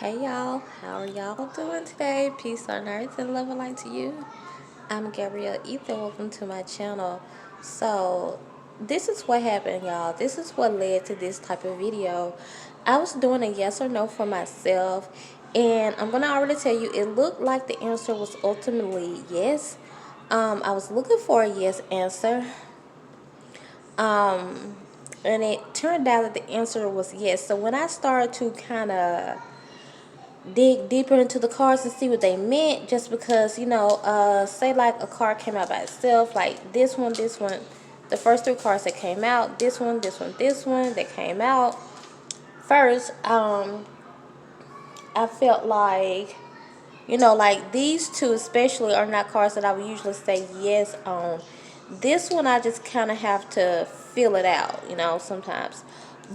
Hey y'all, how are y'all doing today? Peace on earth and love and light to you. I'm Gabrielle Ether. Welcome to my channel. So, this is what happened, y'all. This is what led to this type of video. I was doing a yes or no for myself, and I'm gonna already tell you, it looked like the answer was ultimately yes. I was looking for a yes answer. Um, and it turned out that the answer was yes. So when I started to kind of dig deeper into the cards and see what they meant, just because, say like a card came out by itself, like this one, the first three cards that came out, this one that came out first. I felt like, like these two especially are not cards that I would usually say yes on. This one I just kind of have to feel it out, sometimes.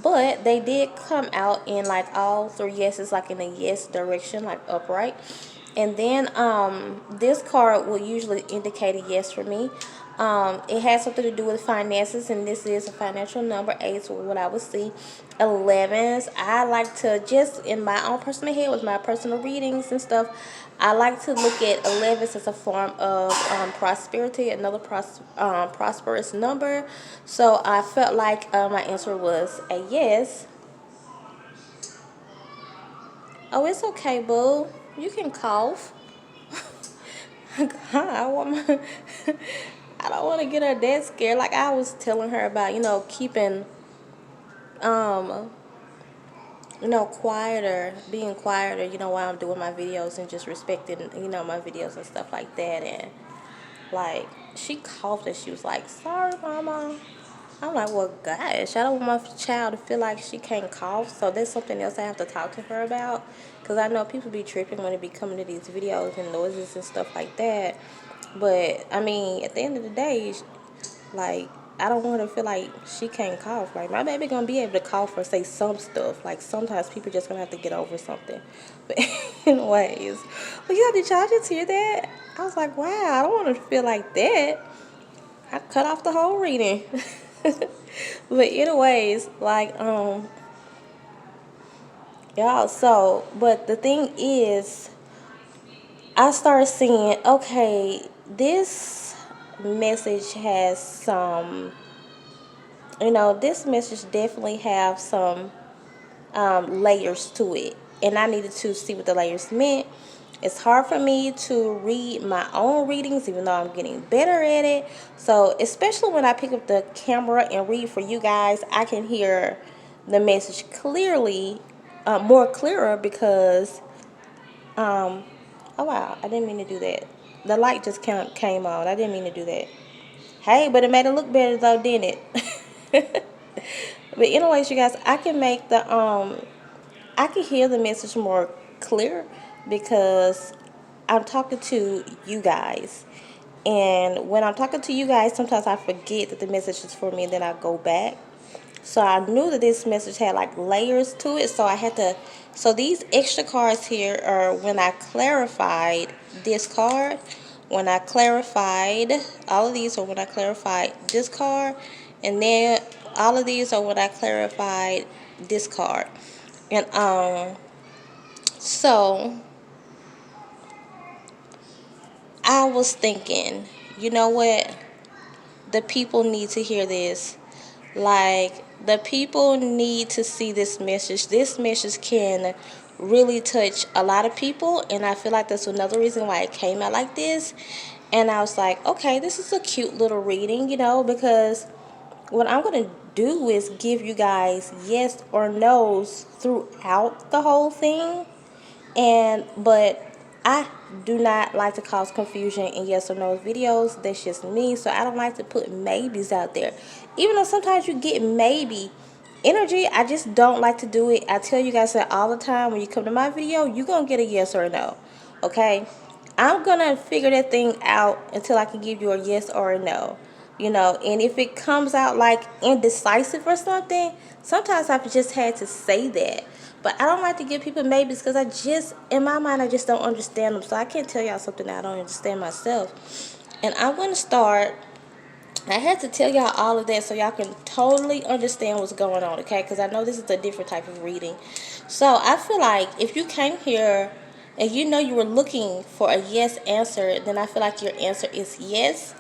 But they did come out in like all three yeses, like in a yes direction, like upright. And then this card will usually indicate a yes for me. It has something to do with finances, and this is a financial number. 8 is what I would see. 11s, I like to, just in my own personal head with my personal readings and stuff, I like to look at 11s as a form of prosperity, another prosperous number. So I felt like my answer was a yes. Oh, it's okay, boo. You can cough. I want my I don't want to get her that scared. Like I was telling her about, keeping, um, quieter, being quieter, while I'm doing my videos and just respecting, my videos and stuff like that. And like she coughed and she was like, "Sorry, mama." I'm like, well, gosh, I don't want my child to feel like she can't cough. So that's something else I have to talk to her about. Because I know people be tripping when they be coming to these videos and noises and stuff like that. But, I mean, at the end of the day, like, I don't want her to feel like she can't cough. Like, my baby going to be able to cough or say some stuff. Like, sometimes people just going to have to get over something. But anyways, but yeah, did y'all just hear that? I was like, wow, I don't want her to feel like that. I cut off the whole reading. But anyways, like y'all, so but the thing is, I started seeing, okay, this message has some, this message definitely have some layers to it, and I needed to see what the layers meant. It's hard for me to read my own readings, even though I'm getting better at it. So, especially when I pick up the camera and read for you guys, I can hear the message clearly, more clearer because, oh wow, I didn't mean to do that. The light just came on. I didn't mean to do that. Hey, but it made it look better though, didn't it? But anyways, you guys, I can make the I can hear the message more clear because I'm talking to you guys. And when I'm talking to you guys, sometimes I forget that the message is for me and then I go back. So I knew that this message had like layers to it. So I had to, so these extra cards here are when I clarified this card. When I clarified, all of these are when I clarified this card. And then all of these are when I clarified this card. And so I was thinking, you know what? The people need to hear this. Like, the people need to see this message. This message can really touch a lot of people, and I feel like that's another reason why it came out like this. And I was like, okay, this is a cute little reading, because what I'm going to do is give you guys yes or no's throughout the whole thing. But I do not like to cause confusion in yes or no videos. That's just me. So I don't like to put maybes out there. Even though sometimes you get maybe energy, I just don't like to do it. I tell you guys that all the time. When you come to my video, you're going to get a yes or a no. Okay? I'm going to figure that thing out until I can give you a yes or a no. And if it comes out like indecisive or something, sometimes I've just had to say that. But I don't like to give people maybes because in my mind, I just don't understand them. So I can't tell y'all something that I don't understand myself. And I'm going to start I had to tell y'all all of that so y'all can totally understand what's going on, okay? Because I know this is a different type of reading. So I feel like if you came here and you know you were looking for a yes answer, then I feel like your answer is yes.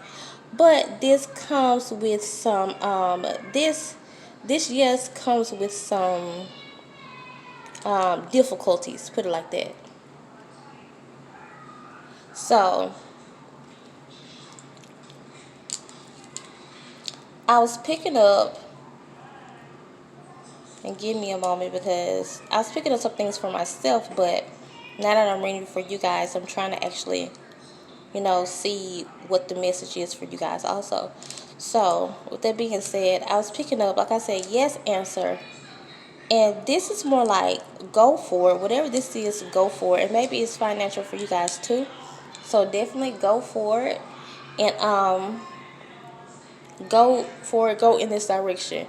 But this comes with some this yes comes with some difficulties, put it like that. So I was picking up, and give me a moment because I was picking up some things for myself, but now that I'm reading for you guys, I'm trying to actually, see what the message is for you guys also. So, with that being said, I was picking up, like I said, yes answer. And this is more like go for it. Whatever this is, go for it. And maybe it's financial for you guys too. So definitely go for it. And go for it, go in this direction.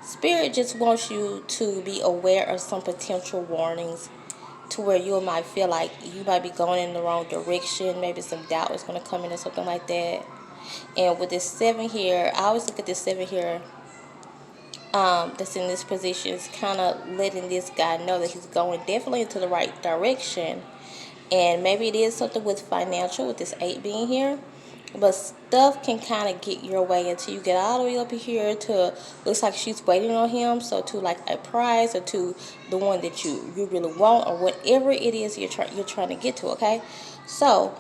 Spirit just wants you to be aware of some potential warnings to where you might feel like you might be going in the wrong direction. Maybe some doubt is going to come in or something like that. And with this 7 here, I always look at this 7 here that's in this position. It's kind of letting this guy know that he's going definitely into the right direction. And maybe it is something with financial, with this 8 being here. But stuff can kind of get your way until you get all the way up here to, looks like she's waiting on him. So to like a prize or to the one that you really want, or whatever it is you're trying to get to, okay? So,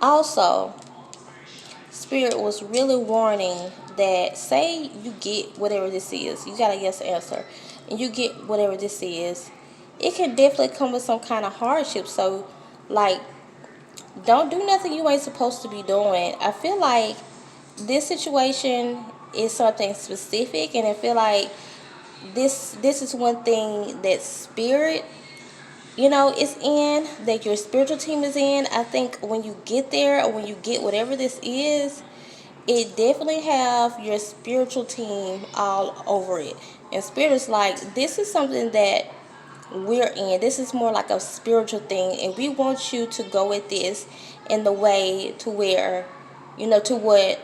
also, Spirit was really warning that, say you get whatever this is, you got a yes answer, and you get whatever this is, it can definitely come with some kind of hardship. So, like, don't do nothing you ain't supposed to be doing. I feel like this situation is something specific, and I feel like this is one thing that Spirit, is in, that your spiritual team is in. I think when you get there, or when you get whatever this is, it definitely have your spiritual team all over it. And Spirit is like, this is something that we're in. This is more like a spiritual thing, and we want you to go with this in the way to where, to what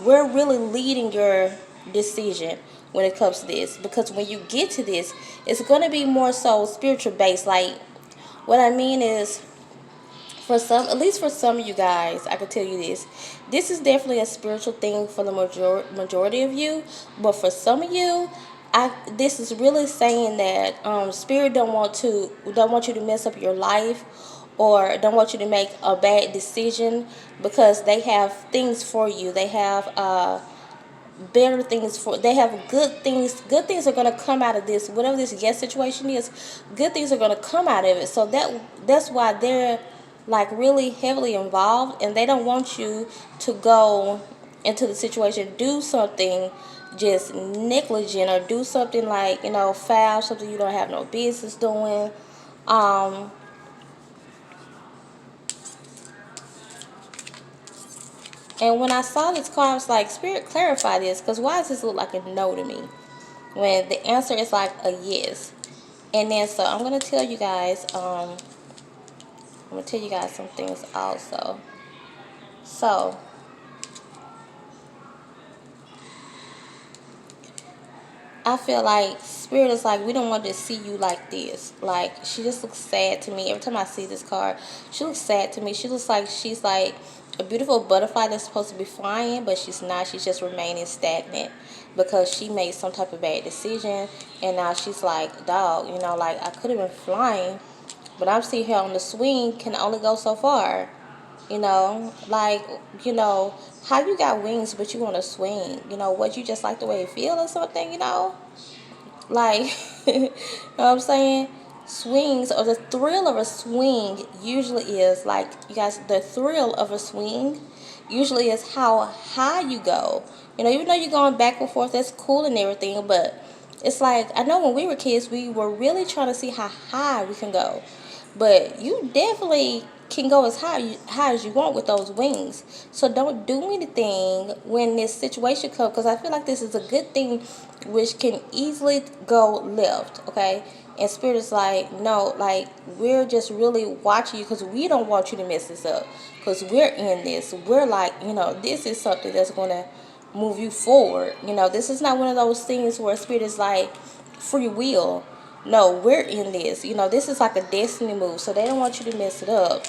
we're really leading your decision when it comes to this. Because when you get to this, it's going to be more so spiritual based. Like, what I mean is, for some, at least for some of you guys, I can tell you this is definitely a spiritual thing for the majority of you. But for some of you, this is really saying that Spirit don't want you to mess up your life, or don't want you to make a bad decision, because they have things for you. They have better things for, they have good things are going to come out of this, whatever this yes situation is. Good things are going to come out of it. So that's why they're like really heavily involved, and they don't want you to go into the situation, do something just negligent, or do something like, foul, something you don't have no business doing. And when I saw this card, I was like, Spirit, clarify this, because why does this look like a no to me when the answer is like a yes? And then, so I'm going to tell you guys, some things also. So, I feel like Spirit is like, we don't want to see you like this. Like, she just looks sad to me. Every time I see this card, she looks sad to me. She looks like she's like a beautiful butterfly that's supposed to be flying, but she's not. She's just remaining stagnant because she made some type of bad decision. And now she's like, dog, like, I could have been flying, but I'm seeing here on the swing can only go so far. Like, how you got wings but you want to swing? What, you just like the way it feel or something? Like, you know what I'm saying? Swings, or the thrill of a swing, usually is like, you guys, the thrill of a swing usually is how high you go. Even though you're going back and forth, that's cool and everything, but it's like, I know when we were kids, we were really trying to see how high we can go. But you definitely can go as high as you want with those wings. So don't do anything when this situation comes, because I feel like this is a good thing which can easily go left, okay? And Spirit is like, no, like, we're just really watching you because we don't want you to mess this up, because we're in this. We're like, this is something that's going to move you forward. This is not one of those things where Spirit is like free will. No, we're in this. This is like a destiny move, so they don't want you to mess it up.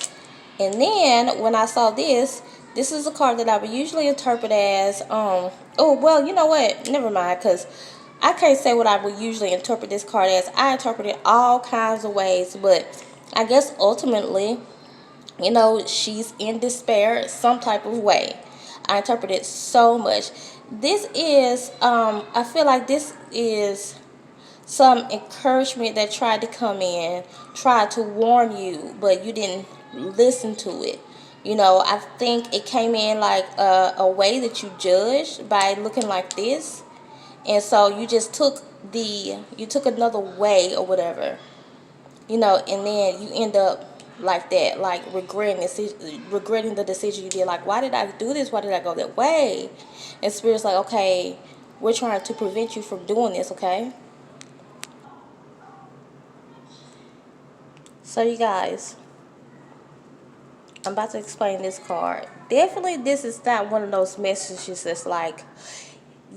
And then when I saw this is a card that I would usually interpret as, oh, well, you know what? Never mind, because I can't say what I would usually interpret this card as. I interpret it all kinds of ways, but I guess ultimately, she's in despair some type of way. I interpret it so much. This is, I feel like this is some encouragement that tried to come in, tried to warn you, but you didn't listen to it. I think it came in like a way that you judged by looking like this, and so you just took another way or whatever, and then you end up like that, like regretting the decision you did. Like, why did I do this? Why did I go that way? And Spirit's like, okay, we're trying to prevent you from doing this, okay? So you guys, I'm about to explain this card. Definitely this is not one of those messages that's like,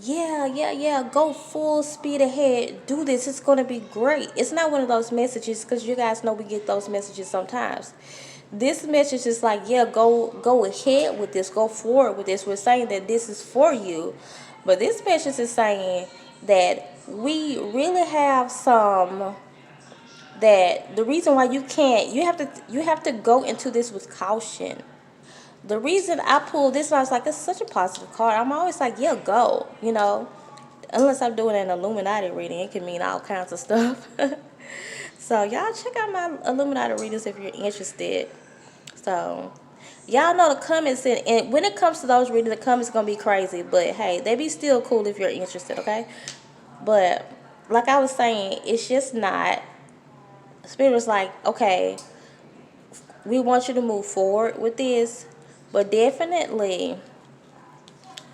yeah, go full speed ahead, do this, it's going to be great. It's not one of those messages, because you guys know we get those messages sometimes. This message is like, yeah, go ahead with this, go forward with this. We're saying that this is for you. But this message is saying that we really have some, that the reason why you have to go into this with caution. The reason I pulled this, I was like, it's such a positive card. I'm always like, yeah, go, unless I'm doing an Illuminati reading, it can mean all kinds of stuff. So y'all check out my Illuminati readings if you're interested. So y'all know the comments, and when it comes to those readings, the comments gonna be crazy, but hey, they be still cool if you're interested, okay? But like I was saying, it's just not. Spirit was like, okay, we want you to move forward with this, but definitely,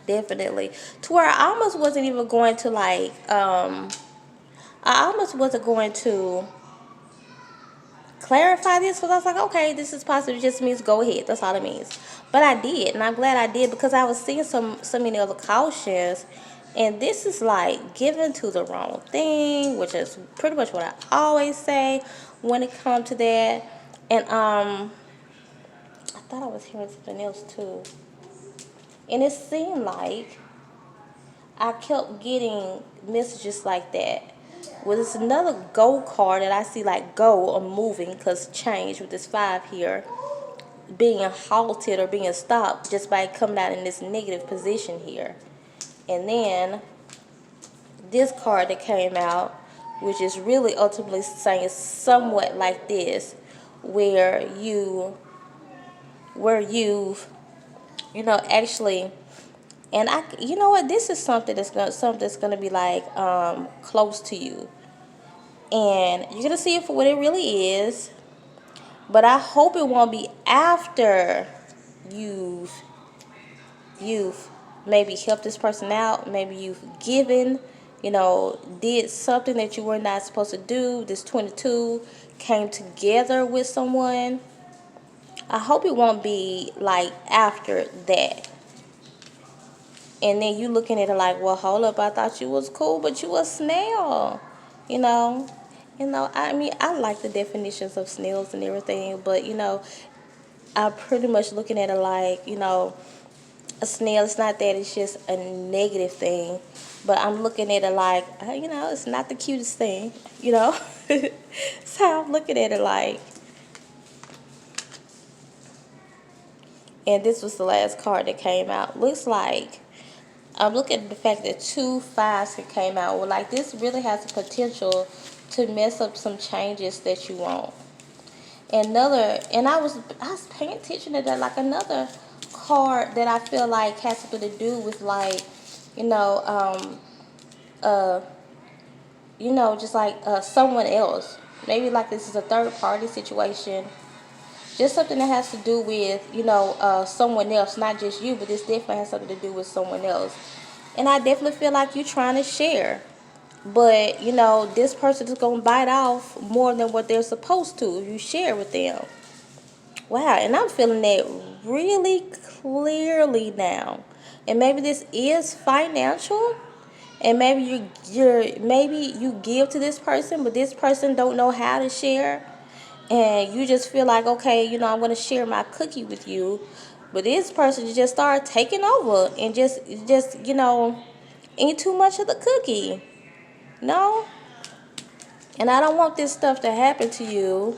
to where I almost wasn't even going to like, I almost wasn't going to clarify this, because I was like, okay, this is positive, it just means go ahead, that's all it means. But I did, and I'm glad I did, because I was seeing so many other cautions, and this is like giving to the wrong thing, which is pretty much what I always say when it comes to that. And I thought I was hearing something else too, and it seemed like I kept getting messages like that. Well, it's another go card that I see, like go or moving, because change with this 5 here, being halted or being stopped just by coming out in this negative position here. And then this card that came out, which is really ultimately saying somewhat like this, where you've actually, and you know what, this is something that's gonna be like close to you, and you're gonna see it for what it really is. But I hope it won't be after you've maybe helped this person out, maybe you've given, did something that you were not supposed to do. This 22 came together with someone. I hope it won't be like after that. And then you looking at it like, well, hold up, I thought you was cool, but you a snail. You know? I mean, I like the definitions of snails and everything, but, I'm pretty much looking at it like, a snail, it's not that, it's just a negative thing. But I'm looking at it like, it's not the cutest thing, So I'm looking at it like, and this was the last card that came out. Looks like, I'm looking at the fact that 2 5s came out. Well, like, this really has the potential to mess up some changes that you want. And I was paying attention to that, like another card that I feel like has something to do with, like, just like someone else. Maybe like this is a third party situation. just something that has to do with, someone else, not just you, but this definitely has something to do with someone else. And I definitely feel like you're trying to share. But, this person is going to bite off more than what they're supposed to if you share with them. Wow, and I'm feeling that really clearly now. And maybe this is financial, and maybe maybe you give to this person, but this person don't know how to share, and you just feel like, okay, I'm going to share my cookie with you, but this person just start taking over and just eat too much of the cookie. No, and I don't want this stuff to happen to you,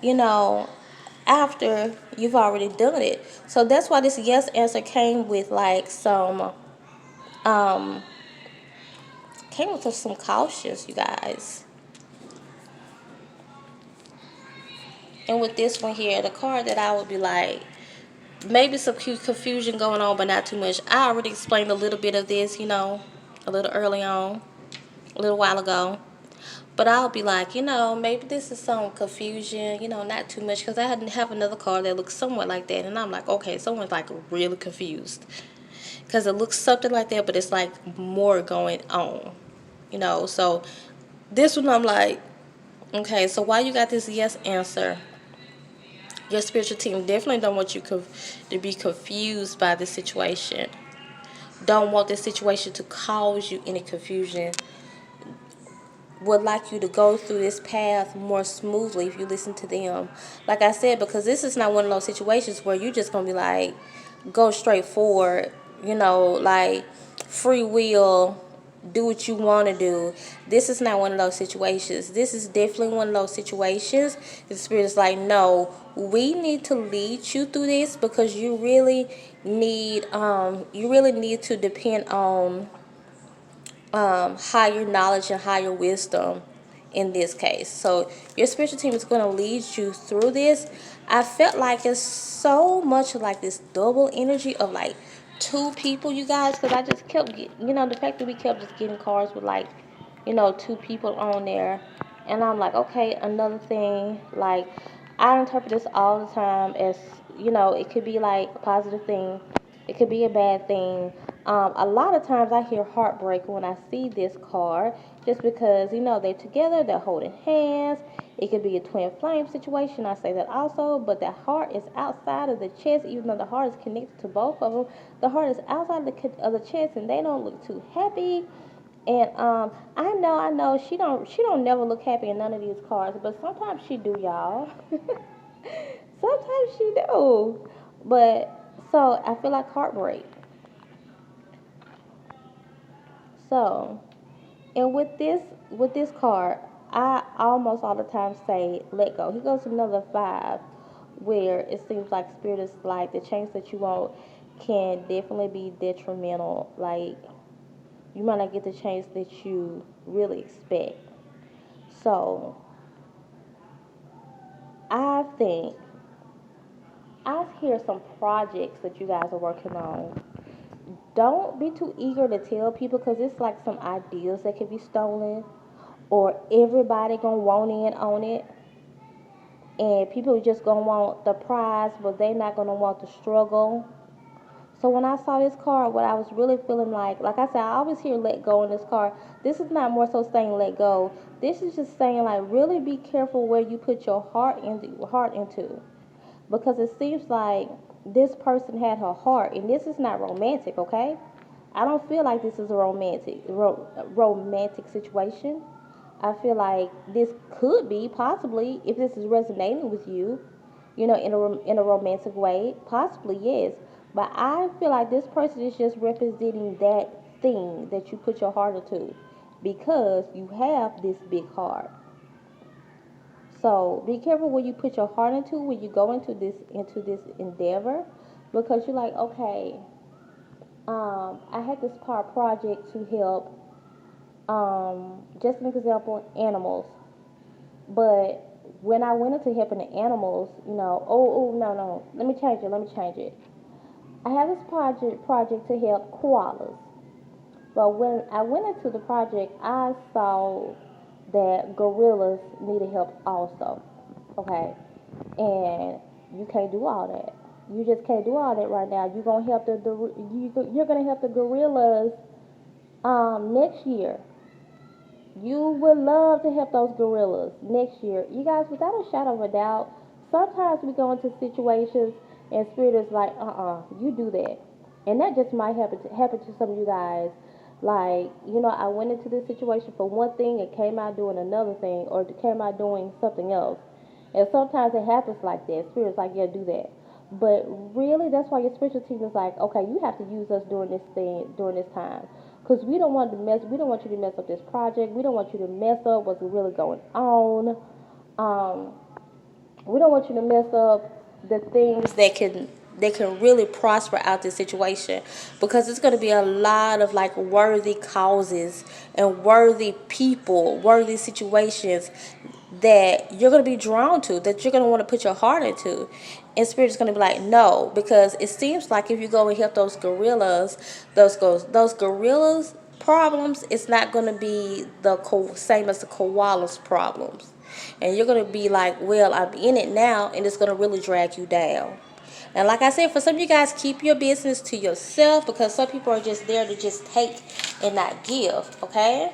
you know, after you've already done it. So that's why this yes answer came with like um came with some cautions, you guys. And with this one here, the card that I would be like, maybe some confusion going on, but not too much. I already explained a little bit of this, a little early on, a little while ago. But I'll be like, maybe this is some confusion, not too much. Because I have another card that looks somewhat like that. And I'm like, okay, someone's like really confused. Because it looks something like that, but it's like more going on, So this one I'm like, okay, so why you got this yes answer? Your spiritual team definitely don't want you to be confused by this situation. Don't want this situation to cause you any confusion. Would like you to go through this path more smoothly if you listen to them. Like I said, because this is not one of those situations where you're just going to be like, go straight forward, like free will, do what you want to do. This is not one of those situations. This is definitely one of those situations. The spirit is like, no, we need to lead you through this because you really need to depend on higher knowledge and higher wisdom in this case. So your spiritual team is going to lead you through this. I felt like it's so much like this double energy of like two people, you guys, because I just kept the fact that we kept just getting cards with like, two people on there. And I'm like, okay, another thing, like I interpret this all the time as, it could be like a positive thing, it could be a bad thing. A lot of times I hear heartbreak when I see this card, just because, they're together, they're holding hands. It could be a twin flame situation. I say that also, but the heart is outside of the chest, even though the heart is connected to both of them. The heart is outside of the chest, and they don't look too happy. And I know she don't never look happy in none of these cards, but sometimes she do, y'all. Sometimes she do, but so I feel like heartbreak. So, and with this card, I almost all the time say let go. He goes to another 5, where it seems like spirit is like the change that you want can definitely be detrimental. Like you might not get the change that you really expect. So I think I hear some projects that you guys are working on. Don't be too eager to tell people because it's like some ideas that could be stolen, or everybody gonna want in on it, and people just gonna want the prize, but they not gonna want the struggle. So when I saw this card, what I was really feeling like I said, I always hear let go in this card. This is not more so saying let go. This is just saying like really be careful where you put your heart into, because it seems like this person had her heart, and this is not romantic, okay? I don't feel like this is a romantic situation. I feel like this could be possibly, if this is resonating with you, in a romantic way, possibly yes. But I feel like this person is just representing that thing that you put your heart into, because you have this big heart. So be careful where you put your heart into when you go into this endeavor, because you're like, okay, I had this project to help, just an example, animals. But when I went into helping the animals, no, let me change it. I have this project to help koalas. But when I went into the project, I saw that gorillas needed help also. Okay. And you can't do all that. You just can't do all that right now. You're gonna help you're gonna help the gorillas next year. You would love to help those gorillas next year. You guys, without a shadow of a doubt, sometimes we go into situations and spirit is like, you do that. And that just might happen to some of you guys. Like, I went into this situation for one thing and came out doing another thing, or came out doing something else. And sometimes it happens like that. Spirit's like, yeah, do that. But really, that's why your spiritual team is like, okay, you have to use us during this time. Because we don't want you to mess up this project. We don't want you to mess up what's really going on. We don't want you to mess up the things that can really prosper out this situation, because it's going to be a lot of like worthy causes and worthy people, worthy situations that you're going to be drawn to, that you're going to want to put your heart into. And spirit is going to be like, no, because it seems like if you go and help those gorillas, those gorillas problems, it's not going to be the same as the koalas problems. And you're going to be like, well, I'm in it now, and it's going to really drag you down. And like I said, for some of you guys, keep your business to yourself, because some people are just there to just take and not give, okay?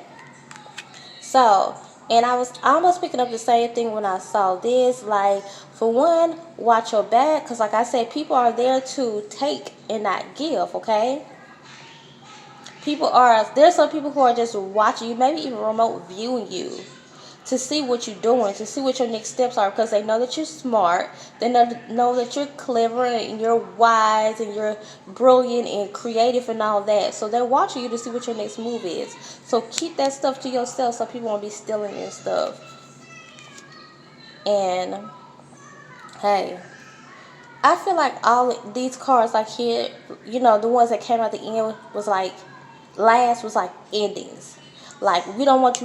So, and I was almost picking up the same thing when I saw this. Like, for one, watch your back, because like I said, people are there to take and not give, okay? There's some people who are just watching you, maybe even remote viewing you, to see what you're doing, to see what your next steps are, because they know that you're smart, they know that you're clever and you're wise and you're brilliant and creative and all that. So they're watching you to see what your next move is. So keep that stuff to yourself so people won't be stealing your stuff. And hey, I feel like all these cards like here, the ones that came at the end was like endings. Like, we don't want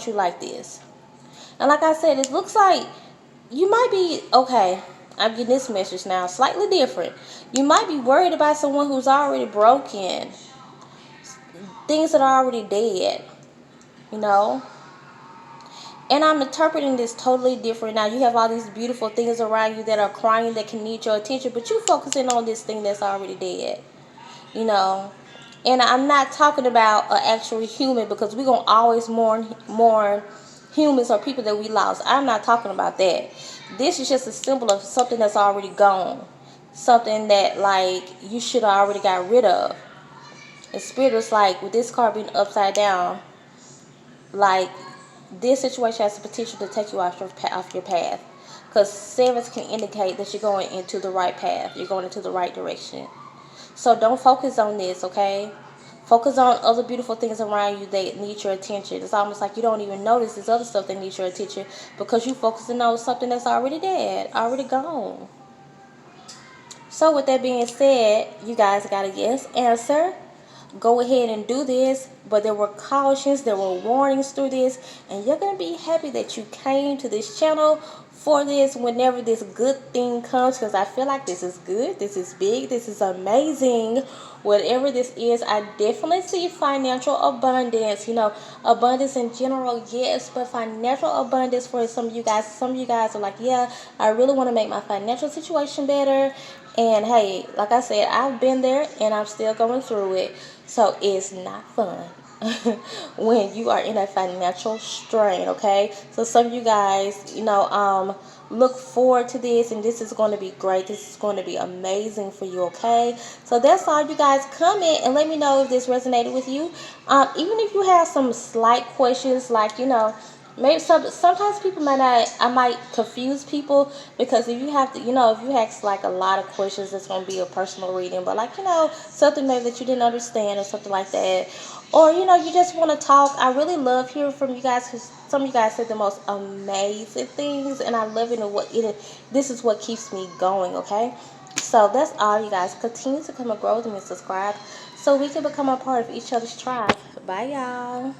you like this. And like I said, it looks like you might be, okay, I'm getting this message now, slightly different. You might be worried about someone who's already broken, things that are already dead, And I'm interpreting this totally different. Now, you have all these beautiful things around you that are crying, that can need your attention, but you focusing on this thing that's already dead, And I'm not talking about an actual human, because we're going to always mourn humans or people that we lost. I'm not talking about that. This is just a symbol of something that's already gone. Something that, like, you should have already got rid of. And spirit is like, with this card being upside down, like, this situation has the potential to take you off your path. Because sevens can indicate that you're going into the right path. You're going into the right direction. So don't focus on this, okay? Focus on other beautiful things around you that need your attention. It's almost like you don't even notice this other stuff that needs your attention, because you're focusing on something that's already dead, already gone. So with that being said, you guys got a yes answer. Go ahead and do this, but there were cautions, there were warnings through this, and you're going to be happy that you came to this channel for this whenever this good thing comes, because I feel like this is good, this is big, this is amazing. Whatever this is, I definitely see financial abundance, abundance in general, yes, but financial abundance for some of you guys are like, yeah, I really want to make my financial situation better. And hey, like I said, I've been there and I'm still going through it. So it's not fun when you are in a financial strain, okay? So some of you guys, look forward to this, and this is going to be great. This is going to be amazing for you, okay? So that's all, you guys. Comment and let me know if this resonated with you. Even if you have some slight questions, like, maybe sometimes people I might confuse people, because if you have to, if you ask like a lot of questions, it's going to be a personal reading, but like, something maybe that you didn't understand or something like that, or, you just want to talk. I really love hearing from you guys, because some of you guys said the most amazing things, and I love it, and this is what keeps me going, okay? So that's all, you guys. Continue to come and grow with me and subscribe so we can become a part of each other's tribe. Bye, y'all.